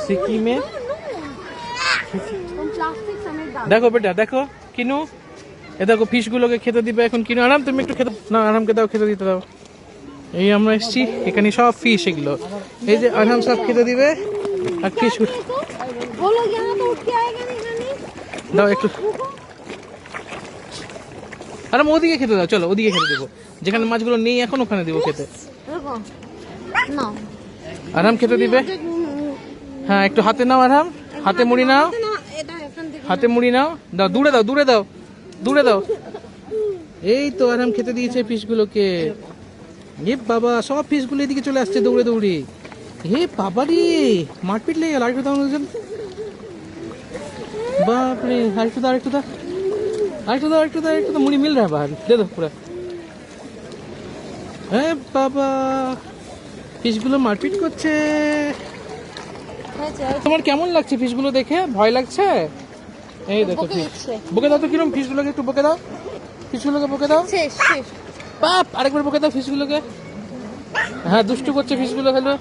সিকিমে দেখো বেটা, দেখো কিনু, এ দেখো ফিশ গুলোকে খেতে দিবে এখন। কিনু আরাম, তুমি একটু খেতে না, আরামকে দাও, খেতে দিতে দাও। এই আমরা এসছি, এখানে সব ফিশ, এগুলো এই যে আরাম সব খেতে দিবে। আর ফিশ দাও একটু, আরাম ওদিকে খেতে দাও, চলো ওদিকে খেতে দেবো, যেখানে মাছগুলো নেই এখন ওখানে দেবো খেতে। আরাম খেতে দিবে। হ্যাঁ একটু হাতে নাও আরাম, হাতে মুড়ি নাও, হাতে মুড়ি নাও, দাও দূরে দাও, দূরে দাও, দূরে দাও। এই তো আরাম খেতে দিয়েছে ফিশগুলোকে। এ বাবা, সব ফিশগুলো এদিকে চলে আসছে দৌড়ে দৌড়ে। হে বাবা রে, মারপিট লেগে গেল। আরেকটু দাও, বাপরে, আরেকটু দাও, আরেকটু দাও, আরেকটু দাও, আরেকটু দাও, আরেকটু দাও, মুড়ি মিল রা বাহার দে দো পুরা। হে বাবা, ফিশগুলো মারপিট করছে। তোমার কেমন লাগছে ফিশগুলো দেখে? ভয় লাগছে? এই দেখো ফিশ, বকে দাও তো কিরম ফিশগুলোকে, একটু বকে দাও, ফিশগুলোকে বকে দাও। বাপ, আরেকবার বকে দাও ফিশগুলোকে। হ্যাঁ দুষ্টু করছে ফিশগুলো, হলো